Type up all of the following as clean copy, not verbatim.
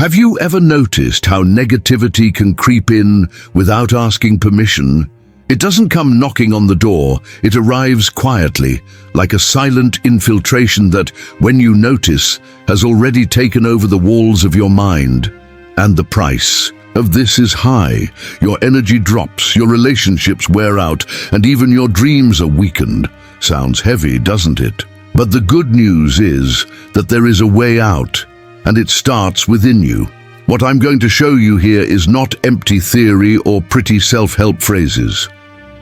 Have you ever noticed how negativity can creep in without asking permission? It doesn't come knocking on the door, it arrives quietly, like a silent infiltration that, when you notice, has already taken over the walls of your mind. And the price of this is high. Your energy drops, your relationships wear out, and even your dreams are weakened. Sounds heavy, doesn't it? But the good news is that there is a way out, and it starts within you. What I'm going to show you here is not empty theory or pretty self-help phrases.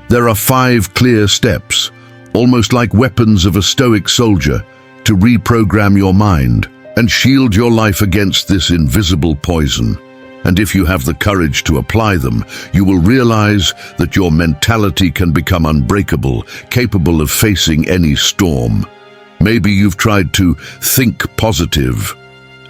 There are 5 clear steps, almost like weapons of a stoic soldier, to reprogram your mind and shield your life against this invisible poison. And if you have the courage to apply them, you will realize that your mentality can become unbreakable, capable of facing any storm. Maybe you've tried to think positive,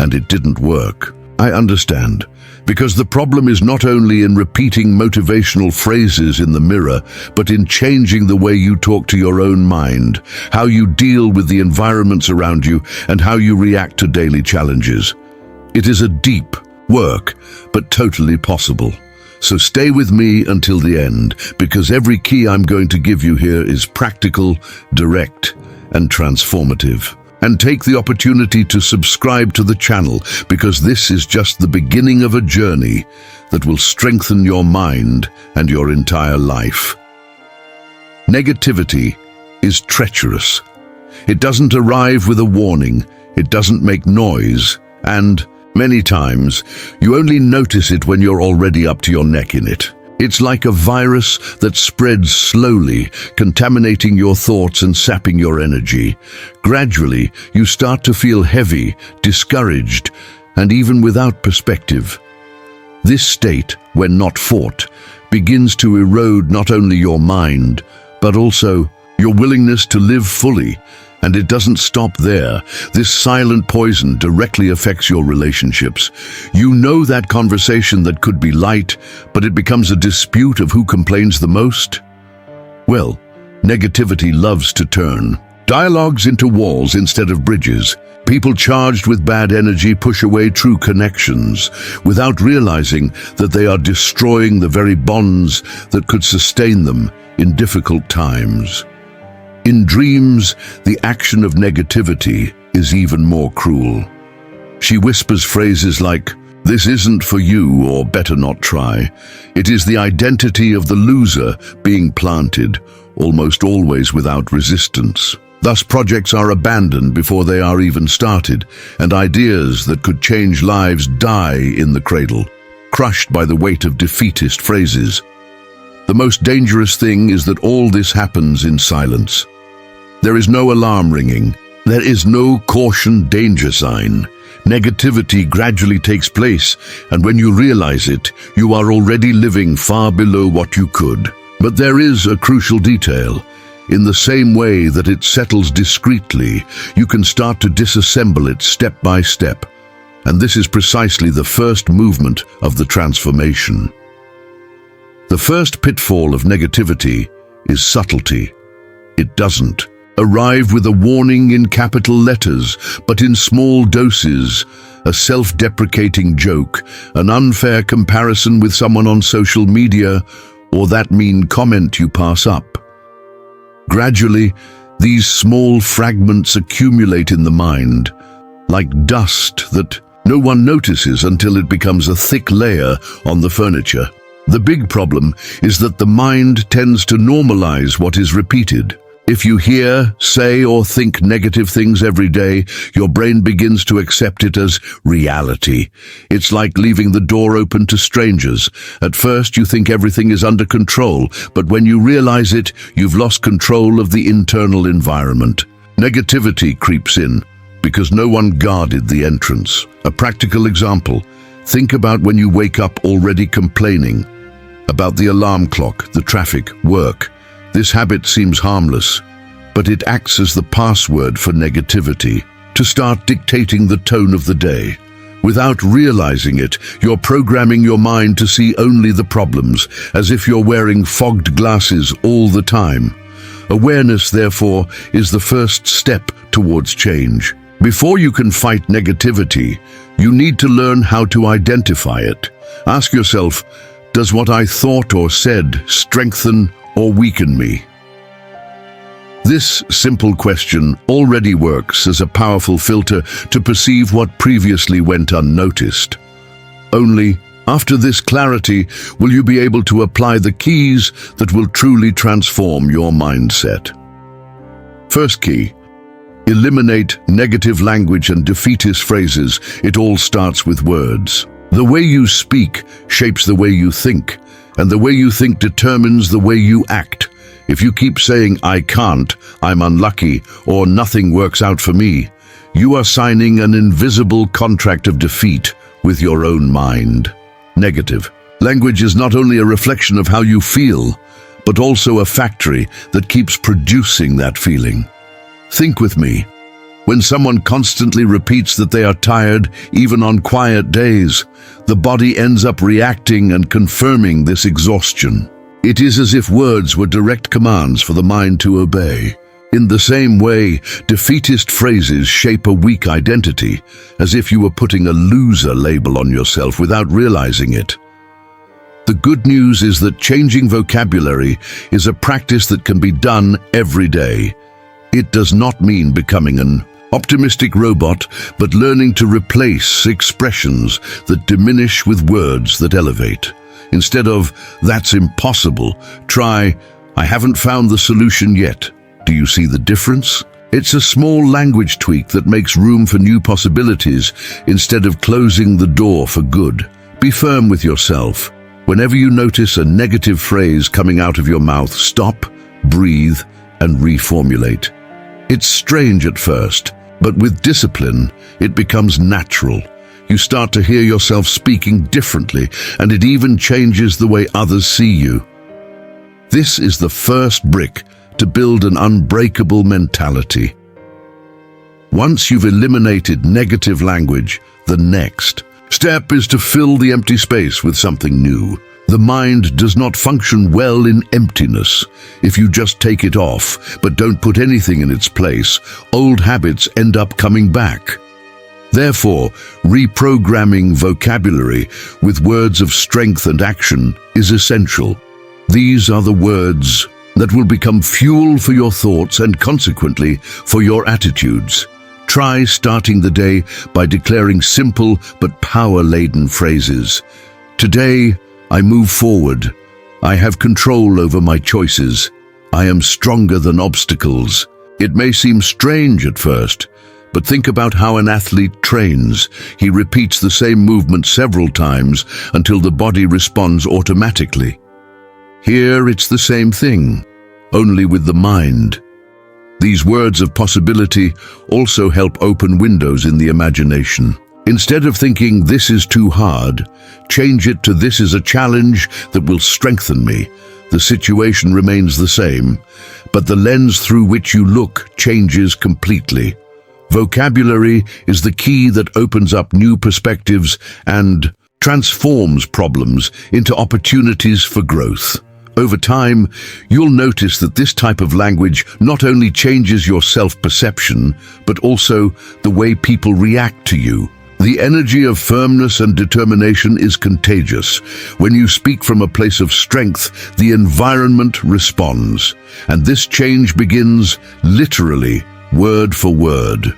and it didn't work. I understand, because the problem is not only in repeating motivational phrases in the mirror, but in changing the way you talk to your own mind, how you deal with the environments around you, and how you react to daily challenges. It is a deep work, but totally possible. So stay with me until the end, because every key I'm going to give you here is practical, direct, and transformative. And take the opportunity to subscribe to the channel, because this is just the beginning of a journey that will strengthen your mind and your entire life. Negativity is treacherous. It doesn't arrive with a warning, it doesn't make noise, and many times you only notice it when you're already up to your neck in it. It's like a virus that spreads slowly, contaminating your thoughts and sapping your energy. Gradually, you start to feel heavy, discouraged, and even without perspective. This state, when not fought, begins to erode not only your mind, but also your willingness to live fully. And it doesn't stop there. This silent poison directly affects your relationships. You know that conversation that could be light, but it becomes a dispute of who complains the most? Well, negativity loves to turn dialogues into walls instead of bridges. People charged with bad energy push away true connections without realizing that they are destroying the very bonds that could sustain them in difficult times. In dreams, the action of negativity is even more cruel. She whispers phrases like, "This isn't for you," or "Better not try." It is the identity of the loser being planted, almost always without resistance. Thus, projects are abandoned before they are even started, and ideas that could change lives die in the cradle, crushed by the weight of defeatist phrases. The most dangerous thing is that all this happens in silence. There is no alarm ringing. There is no caution danger sign. Negativity gradually takes place, and when you realize it, you are already living far below what you could. But there is a crucial detail. In the same way that it settles discreetly, you can start to disassemble it step by step. And this is precisely the first movement of the transformation. The first pitfall of negativity is subtlety. It doesn't arrive with a warning in capital letters, but in small doses, a self-deprecating joke, an unfair comparison with someone on social media, or that mean comment you pass up. Gradually, these small fragments accumulate in the mind, like dust that no one notices until it becomes a thick layer on the furniture. The big problem is that the mind tends to normalize what is repeated. If you hear, say, or think negative things every day, your brain begins to accept it as reality. It's like leaving the door open to strangers. At first, you think everything is under control, but when you realize it, you've lost control of the internal environment. Negativity creeps in because no one guarded the entrance. A practical example: think about when you wake up already complaining about the alarm clock, the traffic, work. This habit seems harmless, but it acts as the password for negativity to start dictating the tone of the day. Without realizing it, you're programming your mind to see only the problems, as if you're wearing fogged glasses all the time. Awareness, therefore, is the first step towards change. Before you can fight negativity, You need to learn how to identify it. Ask yourself, does what I thought or said strengthen or weaken me? This simple question already works as a powerful filter to perceive what previously went unnoticed. Only after this clarity will you be able to apply the keys that will truly transform your mindset. First key: eliminate negative language and defeatist phrases. It all starts with words. The way you speak shapes the way you think, and the way you think determines the way you act. If you keep saying, "I can't," "I'm unlucky," or "nothing works out for me," you are signing an invisible contract of defeat with your own mind. Negative language is not only a reflection of how you feel, but also a factory that keeps producing that feeling. Think with me. When someone constantly repeats that they are tired, even on quiet days, the body ends up reacting and confirming this exhaustion. It is as if words were direct commands for the mind to obey. In the same way, defeatist phrases shape a weak identity, as if you were putting a loser label on yourself without realizing it. The good news is that changing vocabulary is a practice that can be done every day. It does not mean becoming an optimistic robot, but learning to replace expressions that diminish with words that elevate. Instead of, "That's impossible," try, "I haven't found the solution yet." Do you see the difference? It's a small language tweak that makes room for new possibilities instead of closing the door for good. Be firm with yourself. Whenever you notice a negative phrase coming out of your mouth, stop, breathe, and reformulate. It's strange at first, but with discipline, it becomes natural. You start to hear yourself speaking differently, and it even changes the way others see you. This is the first brick to build an unbreakable mentality. Once you've eliminated negative language, the next step is to fill the empty space with something new. The mind does not function well in emptiness. If you just take it off, but don't put anything in its place, old habits end up coming back. Therefore, reprogramming vocabulary with words of strength and action is essential. These are the words that will become fuel for your thoughts and consequently for your attitudes. Try starting the day by declaring simple but power-laden phrases. Today, I move forward. I have control over my choices. I am stronger than obstacles. It may seem strange at first, but think about how an athlete trains. He repeats the same movement several times until the body responds automatically. Here it's the same thing, only with the mind. These words of possibility also help open windows in the imagination. Instead of thinking, "This is too hard," change it to, "This is a challenge that will strengthen me." The situation remains the same, but the lens through which you look changes completely. Vocabulary is the key that opens up new perspectives and transforms problems into opportunities for growth. Over time, you'll notice that this type of language not only changes your self-perception, but also the way people react to you. The energy of firmness and determination is contagious. When you speak from a place of strength, the environment responds. And this change begins literally, word for word.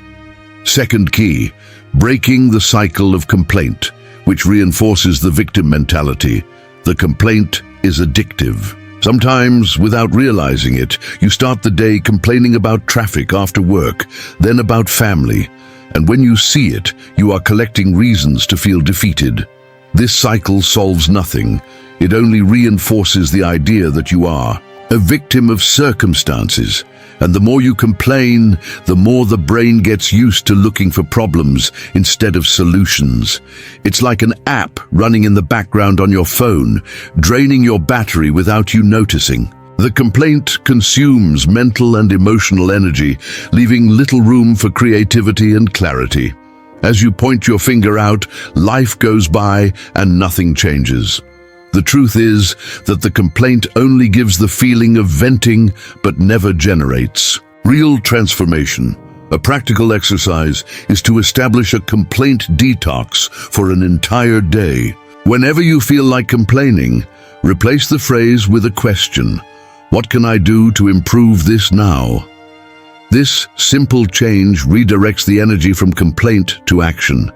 Second key, breaking the cycle of complaint, which reinforces the victim mentality. The complaint is addictive. Sometimes, without realizing it, you start the day complaining about traffic after work, then about family. And when you see it, you are collecting reasons to feel defeated. This cycle solves nothing. It only reinforces the idea that you are a victim of circumstances. And the more you complain, the more the brain gets used to looking for problems instead of solutions. It's like an app running in the background on your phone, draining your battery without you noticing. The complaint consumes mental and emotional energy, leaving little room for creativity and clarity. As you point your finger out, life goes by and nothing changes. The truth is that the complaint only gives the feeling of venting, but never generates real transformation. A practical exercise is to establish a complaint detox for an entire day. Whenever you feel like complaining, replace the phrase with a question. What can I do to improve this now? This simple change redirects the energy from complaint to action.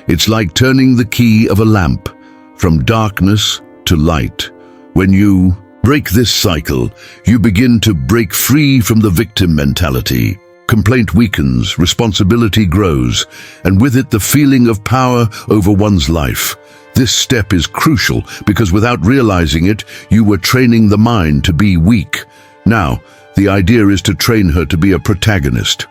It's like turning the key of a lamp from darkness to light. When you break this cycle, you begin to break free from the victim mentality. Complaint weakens, responsibility grows, and with it the feeling of power over one's life. This step is crucial because without realizing it, you were training the mind to be weak. Now, the idea is to train her to be a protagonist.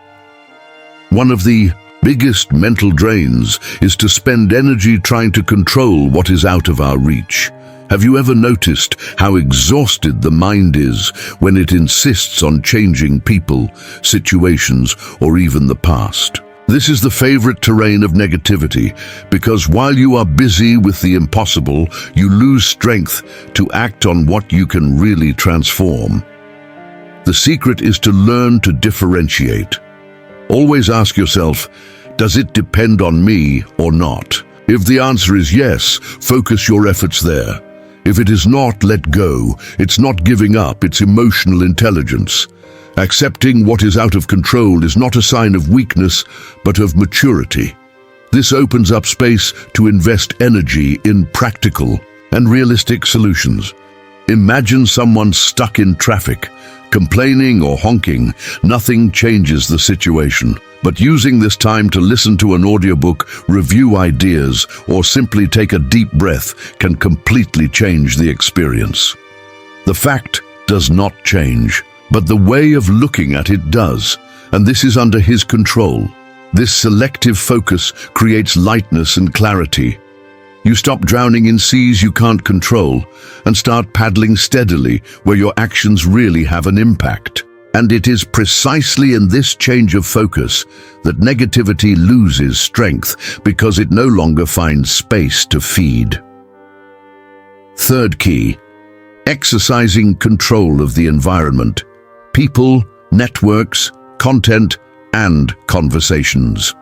One of the biggest mental drains is to spend energy trying to control what is out of our reach. Have you ever noticed how exhausted the mind is when it insists on changing people, situations, or even the past? This is the favorite terrain of negativity, because while you are busy with the impossible, you lose strength to act on what you can really transform. The secret is to learn to differentiate. Always ask yourself, does it depend on me or not? If the answer is yes, focus your efforts there. If it is not, let go. It's not giving up, it's emotional intelligence. Accepting what is out of control is not a sign of weakness, but of maturity. This opens up space to invest energy in practical and realistic solutions. Imagine someone stuck in traffic, complaining or honking. Nothing changes the situation. But using this time to listen to an audiobook, review ideas, or simply take a deep breath can completely change the experience. The fact does not change, but the way of looking at it does, and this is under his control. This selective focus creates lightness and clarity. You stop drowning in seas you can't control and start paddling steadily where your actions really have an impact. And it is precisely in this change of focus that negativity loses strength because it no longer finds space to feed. Third key, exercising control of the environment, people, networks, content, and conversations.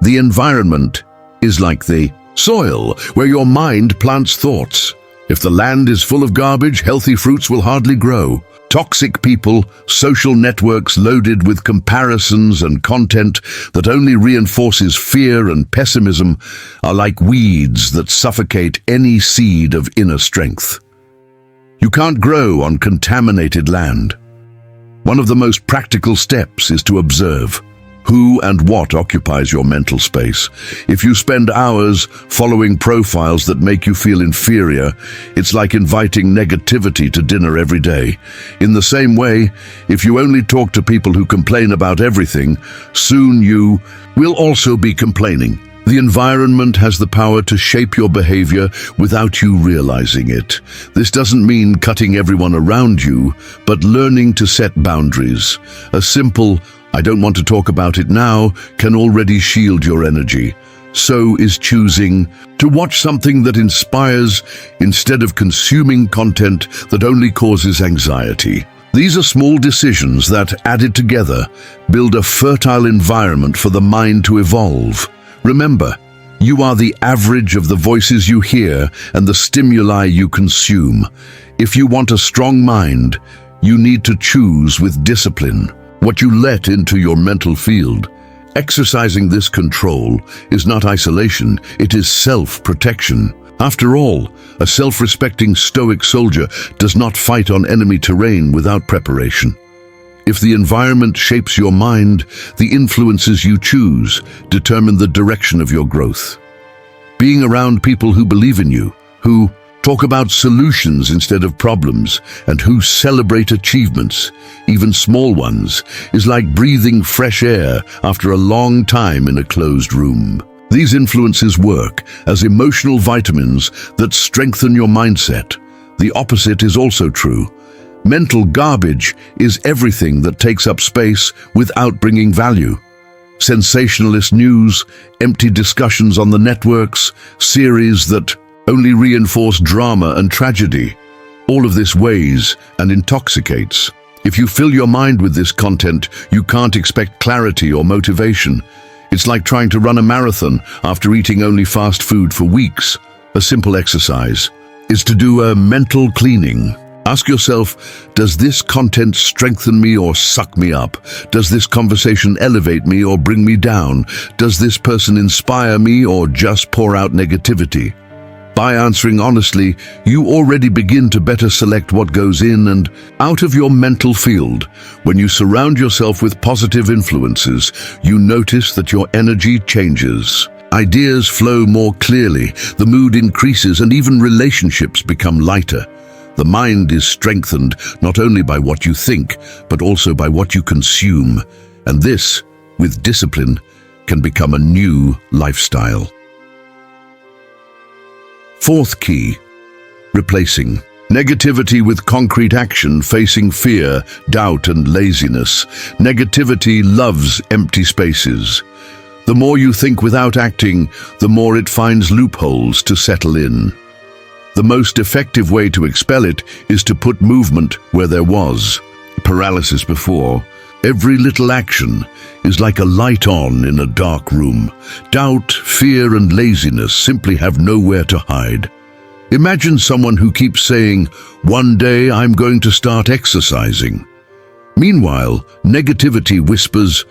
The environment is like the soil where your mind plants thoughts. If the land is full of garbage, healthy fruits will hardly grow. Toxic people, social networks loaded with comparisons and content that only reinforces fear and pessimism are like weeds that suffocate any seed of inner strength. You can't grow on contaminated land. One of the most practical steps is to observe who and what occupies your mental space. If you spend hours following profiles that make you feel inferior, it's like inviting negativity to dinner every day. In the same way, if you only talk to people who complain about everything, soon you will also be complaining. The environment has the power to shape your behavior without you realizing it. This doesn't mean cutting everyone around you, but learning to set boundaries. A simple "I don't want to talk about it now" can already shield your energy. So is choosing to watch something that inspires instead of consuming content that only causes anxiety. These are small decisions that, added together, build a fertile environment for the mind to evolve. Remember, you are the average of the voices you hear and the stimuli you consume. If you want a strong mind, you need to choose with discipline what you let into your mental field. Exercising this control is not isolation, it is self-protection. After all, a self-respecting Stoic soldier does not fight on enemy terrain without preparation. If the environment shapes your mind, the influences you choose determine the direction of your growth. Being around people who believe in you, who talk about solutions instead of problems, and who celebrate achievements, even small ones, is like breathing fresh air after a long time in a closed room. These influences work as emotional vitamins that strengthen your mindset. The opposite is also true. Mental garbage is everything that takes up space without bringing value. Sensationalist news, empty discussions on the networks, series that only reinforce drama and tragedy. All of this weighs and intoxicates. If you fill your mind with this content, you can't expect clarity or motivation. It's like trying to run a marathon after eating only fast food for weeks. A simple exercise is to do a mental cleaning. Ask yourself, does this content strengthen me or suck me up? Does this conversation elevate me or bring me down? Does this person inspire me or just pour out negativity? By answering honestly, you already begin to better select what goes in and out of your mental field. When you surround yourself with positive influences, you notice that your energy changes. Ideas flow more clearly, the mood increases, and even relationships become lighter. The mind is strengthened not only by what you think, but also by what you consume. And this, with discipline, can become a new lifestyle. Fourth key, replacing negativity with concrete action, facing fear, doubt, and laziness. Negativity loves empty spaces. The more you think without acting, the more it finds loopholes to settle in. The most effective way to expel it is to put movement where there was paralysis before. Every little action is like a light on in a dark room. Doubt, fear, and laziness simply have nowhere to hide. Imagine someone who keeps saying, "One day I'm going to start exercising." Meanwhile, negativity whispers,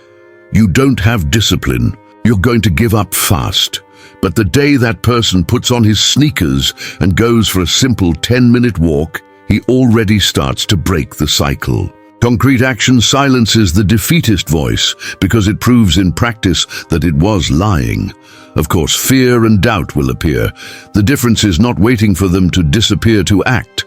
"You don't have discipline. You're going to give up fast." But the day that person puts on his sneakers and goes for a simple 10-minute walk, he already starts to break the cycle. Concrete action silences the defeatist voice because it proves in practice that it was lying. Of course, fear and doubt will appear. The difference is not waiting for them to disappear to act.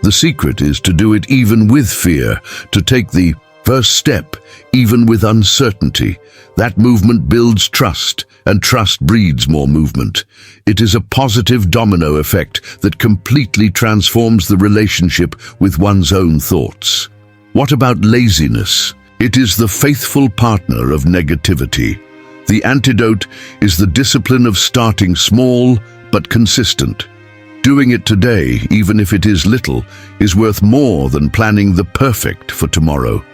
The secret is to do it even with fear, to take the first step, even with uncertainty. That movement builds trust, and trust breeds more movement. It is a positive domino effect that completely transforms the relationship with one's own thoughts. What about laziness? It is the faithful partner of negativity. The antidote is the discipline of starting small but consistent. Doing it today, even if it is little, is worth more than planning the perfect for tomorrow.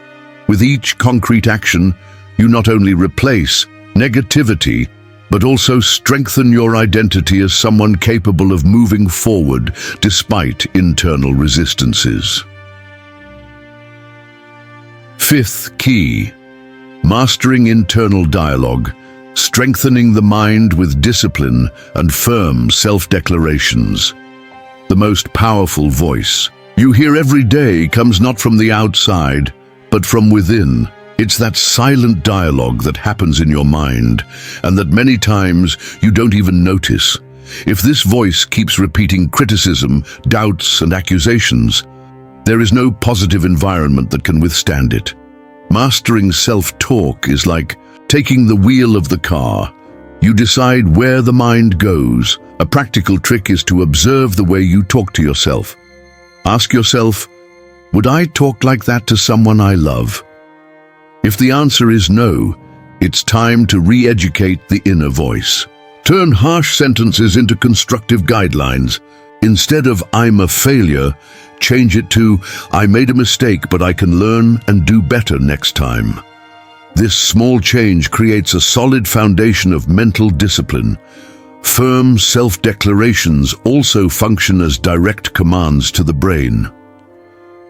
With each concrete action, you not only replace negativity, but also strengthen your identity as someone capable of moving forward despite internal resistances. Fifth key, mastering internal dialogue, strengthening the mind with discipline and firm self-declarations. The most powerful voice you hear every day comes not from the outside, but from within. It's that silent dialogue that happens in your mind, and that many times you don't even notice. If this voice keeps repeating criticism, doubts, and accusations, there is no positive environment that can withstand it. Mastering self-talk is like taking the wheel of the car. You decide where the mind goes. A practical trick is to observe the way you talk to yourself. Ask yourself, would I talk like that to someone I love? If the answer is no, it's time to re-educate the inner voice. Turn harsh sentences into constructive guidelines. Instead of "I'm a failure," change it to "I made a mistake, but I can learn and do better next time." This small change creates a solid foundation of mental discipline. Firm self-declarations also function as direct commands to the brain.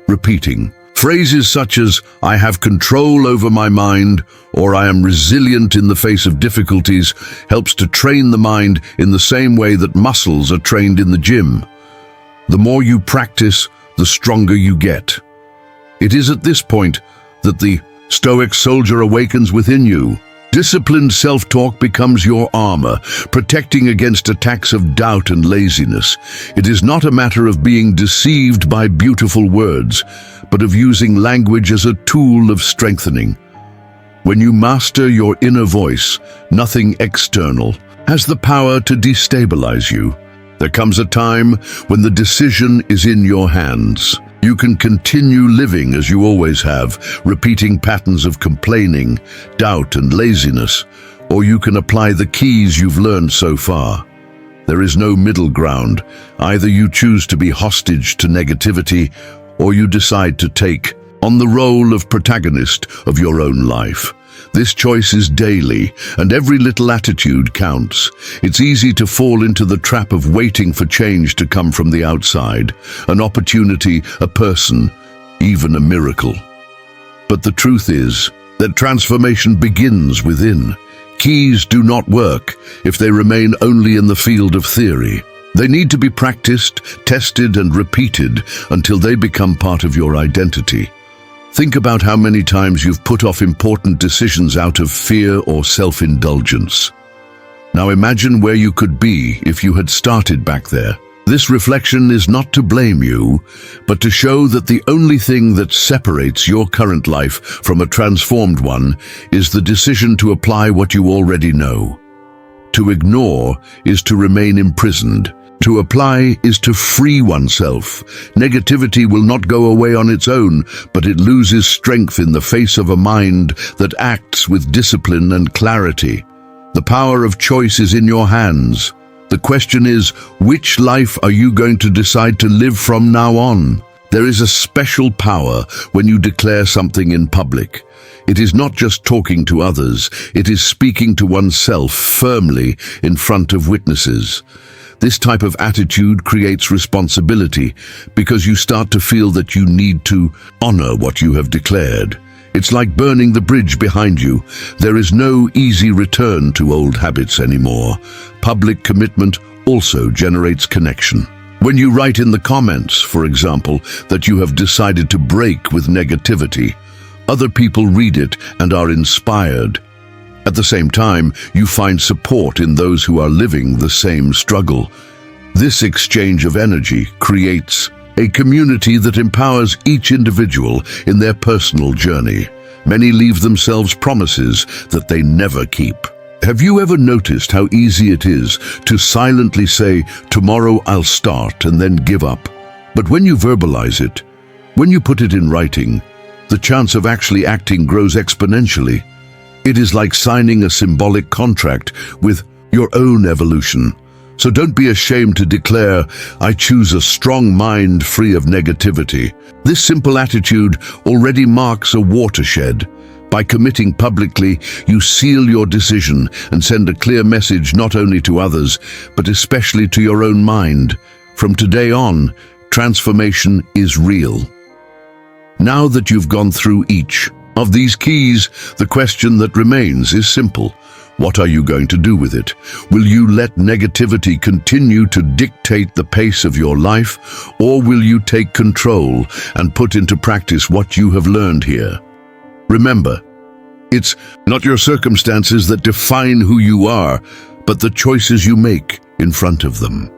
Repeating phrases such as "I have control over my mind" or "I am resilient in the face of difficulties" helps to train the mind in the same way that muscles are trained in the gym. The more you practice, the stronger you get. It is at this point that the Stoic soldier awakens within you. Disciplined self-talk becomes your armor, protecting against attacks of doubt and laziness. It is not a matter of being deceived by beautiful words, but of using language as a tool of strengthening. When you master your inner voice, nothing external has the power to destabilize you. There comes a time when the decision is in your hands. You can continue living as you always have, repeating patterns of complaining, doubt, and laziness, or you can apply the keys you've learned so far. There is no middle ground. Either you choose to be hostage to negativity, or you decide to take on the role of protagonist of your own life. This choice is daily, and every little attitude counts. It's easy to fall into the trap of waiting for change to come from the outside, an opportunity, a person, even a miracle. But the truth is that transformation begins within. Keys do not work if they remain only in the field of theory. They need to be practiced, tested, and repeated until they become part of your identity. Think about how many times you've put off important decisions out of fear or self-indulgence. Now imagine where you could be if you had started back there. This reflection is not to blame you, but to show that the only thing that separates your current life from a transformed one is the decision to apply what you already know. To ignore is to remain imprisoned. To apply is to free oneself. Negativity will not go away on its own, but it loses strength in the face of a mind that acts with discipline and clarity. The power of choice is in your hands. The question is, which life are you going to decide to live from now on? There is a special power when you declare something in public. It is not just talking to others, it is speaking to oneself firmly in front of witnesses. This type of attitude creates responsibility because you start to feel that you need to honor what you have declared. It's like burning the bridge behind you. There is no easy return to old habits anymore. Public commitment also generates connection. When you write in the comments, for example, that you have decided to break with negativity, other people read it and are inspired. At the same time, you find support in those who are living the same struggle. This exchange of energy creates a community that empowers each individual in their personal journey. Many leave themselves promises that they never keep. Have you ever noticed how easy it is to silently say, "Tomorrow I'll start," and then give up? But when you verbalize it, when you put it in writing, the chance of actually acting grows exponentially. It is like signing a symbolic contract with your own evolution. So don't be ashamed to declare, "I choose a strong mind free of negativity." This simple attitude already marks a watershed. By committing publicly, you seal your decision and send a clear message not only to others, but especially to your own mind. From today on, transformation is real. Now that you've gone through each of these keys, the question that remains is simple. What are you going to do with it? Will you let negativity continue to dictate the pace of your life, or will you take control and put into practice what you have learned here? Remember, it's not your circumstances that define who you are, but the choices you make in front of them.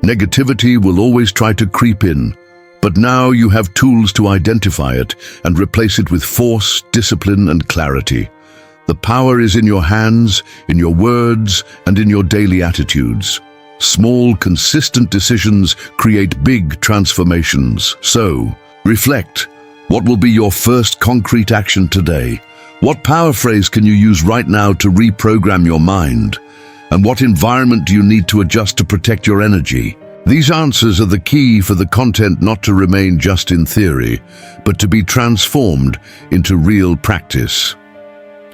Negativity will always try to creep in, but now you have tools to identify it and replace it with force, discipline, and clarity. The power is in your hands, in your words, and in your daily attitudes. Small, consistent decisions create big transformations. So, reflect. What will be your first concrete action today? What power phrase can you use right now to reprogram your mind? And what environment do you need to adjust to protect your energy? These answers are the key for the content not to remain just in theory, but to be transformed into real practice.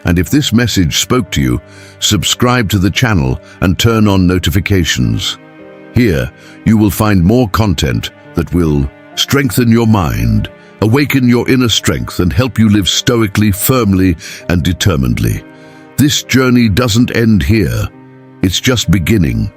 And if this message spoke to you, subscribe to the channel and turn on notifications. Here, you will find more content that will strengthen your mind, awaken your inner strength, and help you live stoically, firmly, and determinedly. This journey doesn't end here. It's just beginning.